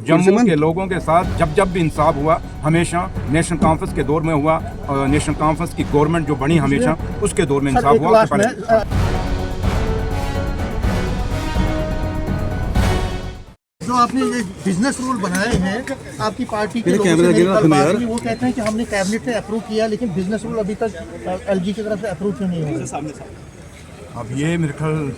जम्मू के लोगों के साथ जब जब भी इंसाफ हुआ हमेशा नेशनल कॉन्फ्रेंस के दौर में हुआ। नेशनल कॉन्फ्रेंस की गवर्नमेंट जो बनी हमेशा उसके दौर में इंसाफ हुआ। जो आपने ये बिजनेस रूल बनाए हैं आपकी पार्टी के लोगों से मेरी बात हुई, वो कहते हैं कि हमने कैबिनेट से अप्रूव किया लेकिन बिजनेस रूल अभी तक एलजी की तरफ से अप्रूव क्यों नहीं हुआ। अब ये मेरे ख्याल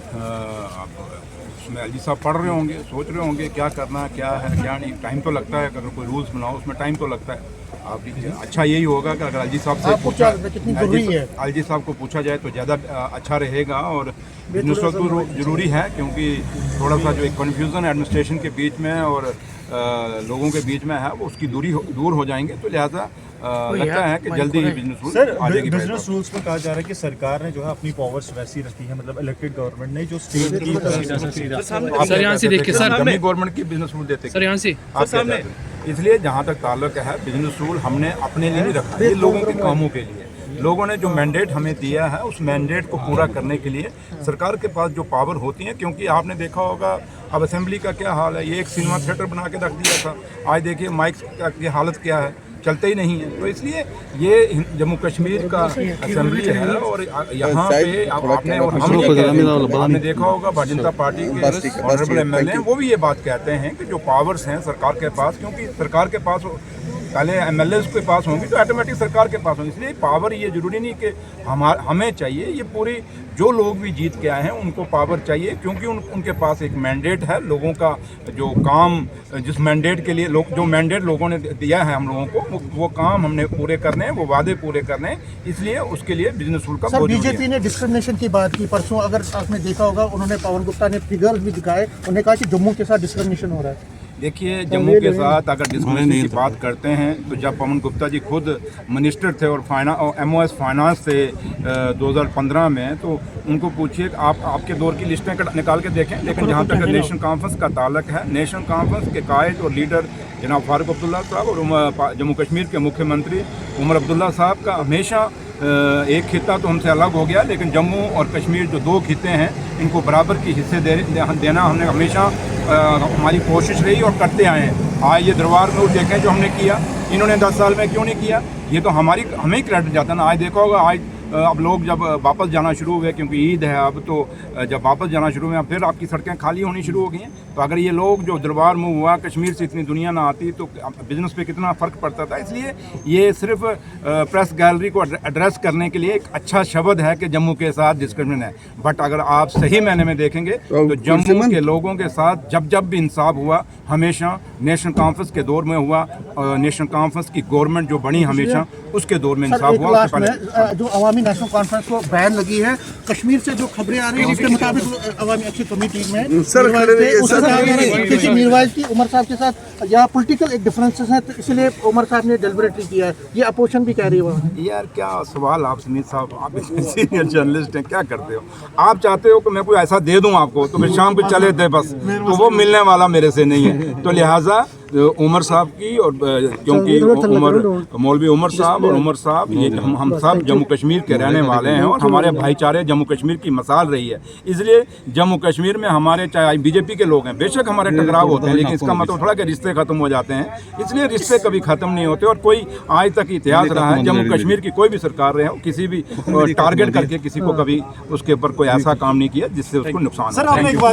उसमें एलजी साहब पढ़ रहे होंगे, सोच रहे होंगे क्या करना क्या है क्या नहीं। टाइम तो लगता है, अगर कोई रूल्स बनाओ उसमें टाइम तो लगता है। आप अच्छा यही होगा कि अगर एलजी साहब से पूछा, एलजी साहब को पूछा जाए तो ज़्यादा अच्छा रहेगा। और बिजनेस तो ज़रूरी है क्योंकि थोड़ा सा जो एक कन्फ्यूज़न एडमिनिस्ट्रेशन के बीच में और लोगों के बीच में है वो उसकी दूर हो जाएंगे। तो लिहाजा लगता है कि जल्दी ही बिजनेस रूल आ जाएगी। बिजनेस रूल्स में कहा जा रहा है कि सरकार ने जो है अपनी पावर्स वैसी रखी है, मतलब इलेक्टेड गवर्नमेंट ने जो स्टेट की सर यहाँ से देखिए सर, हमें गवर्नमेंट की बिजनेस रूल देते सर यहाँ से सामने। इसलिए जहाँ तक ताल्लुक है बिजनेस रूल हमने अपने लिए नहीं रखा, ये लोगों के कामों के लिए। लोगों ने जो मैंडेट हमें दिया है उस मैंडेट को पूरा करने के लिए सरकार के पास जो पावर होती है, क्योंकि आपने देखा होगा अब असेंबली का क्या हाल है, ये एक सिनेमा थिएटर बना के रख दिया था। आज देखिए माइक की हालत क्या है, चलते ही नहीं है। तो इसलिए ये जम्मू कश्मीर का असेंबली है और यहाँ पे आपने और हमने देखा होगा भारतीय जनता पार्टी के ऑनरेबल एमएलए वो भी ये बात कहते हैं कि जो पावर्स हैं सरकार के पास, क्योंकि सरकार के पास पहले एमएलए के पास होंगी तो ऑटोमेटिक सरकार के पास होंगी। इसलिए पावर ये जरूरी नहीं कि हमें चाहिए, ये पूरी जो लोग भी जीत के आए हैं उनको पावर चाहिए, क्योंकि उनके पास एक मैंडेट है। लोगों का जो काम, जिस मैंडेट के लिए जो मैंडेट लोगों ने दिया है हम लोगों को, वो काम हमने पूरे करने हैं, वो वादे पूरे करने हैं। इसलिए उसके लिए बिजनेस रूल का सर बीजेपी ने डिस्क्रिमिनेशन की बात की परसों, अगर आपने देखा होगा उन्होंने पवन गुप्ता ने फिगर्स भी दिखाए, उन्होंने कहा कि जम्मू के साथ डिस्क्रिमिनेशन हो रहा है। देखिए जम्मू के साथ अगर डिस्क्रिमिनेशन की बात करते हैं तो जब पवन गुप्ता जी खुद मिनिस्टर थे और MOS फाइनेंस थे 2015 में, तो उनको पूछिए आपके दौर की लिस्टें निकाल के देखें। लेकिन जहाँ तक नेशनल कॉन्फ्रेंस का ताल्लुक है, नेशनल कॉन्फ्रेंस के कायद और लीडर जनाब फारूक अब्दुल्ला साहब और जम्मू कश्मीर के मुख्यमंत्री उमर अब्दुल्ला साहब का हमेशा एक खिता तो हमसे अलग हो गया, लेकिन जम्मू और कश्मीर जो दो खिते हैं इनको बराबर की हिस्से देना हमने हमेशा हमारी कोशिश रही और करते आए हैं। आज ये दरबार में देखें जो हमने किया, इन्होंने 10 साल में क्यों नहीं किया, ये तो हमें ही क्रेडिट जाता ना। आज देखा होगा आज अब लोग जब वापस जाना शुरू हुए, क्योंकि ईद है अब, तो जब वापस जाना शुरू हुए फिर आपकी सड़कें खाली होनी शुरू हो गई हैं। तो अगर ये लोग जो दरबार में हुआ, कश्मीर से इतनी दुनिया ना आती तो बिजनेस पे कितना फ़र्क पड़ता था। इसलिए ये सिर्फ प्रेस गैलरी को एड्रेस करने के लिए एक अच्छा शब्द है कि जम्मू के साथ डिस्क्रिमिनेशन है। बट अगर आप सही मायने में देखेंगे तो जम्मू के लोगों के साथ जब जब भी इंसाफ हुआ हमेशा नेशनल कॉन्फ्रेंस के दौर में हुआ। नेशनल कॉन्फ्रेंस की गवर्नमेंट जो बनी हमेशा उसके दौर में इंसाफ हुआ। जो अवामी नेशनल कॉन्फ्रेंस को बैन लगी है, कश्मीर से जो खबरें आ रही हैं उसके मुताबिक अवामी अच्छी कमेटी में मीरवाइज की उमर साहब के साथ या पॉलिटिकल एक डिफरेंसेस हैं, तो इसलिए उमर साहब ने डेलिबरेटली किया है, ये अपोजिशन भी कह रही है। यार क्या सवाल आप सुनीत साहब, आप सीनियर जर्नलिस्ट हैं, क्या करते हो आप? चाहते हो कि मैं कोई ऐसा दे दूं आपको तो मैं शाम को चले थे बस, तो वो मिलने वाला मेरे से नहीं है। तो लिहाजा उमर साहब की और क्योंकि मौलवी उमर साहब और उमर साहब ये हम सब जम्मू कश्मीर के रहने वाले हैं और हमारे भाईचारे जम्मू कश्मीर की मिसाल रही है। इसलिए जम्मू कश्मीर में हमारे चाहे बीजेपी के लोग हैं, बेशक हमारे टकराव होते हैं, लेकिन इसका मतलब थोड़ा कि रिश्ते खत्म हो जाते हैं। इसलिए रिश्ते कभी खत्म नहीं होते और कोई आज तक इतिहास रहा है जम्मू कश्मीर की कोई भी सरकार रहे हो किसी भी टारगेट करके किसी को कभी उसके ऊपर कोई ऐसा काम नहीं किया जिससे उसको नुकसान हो।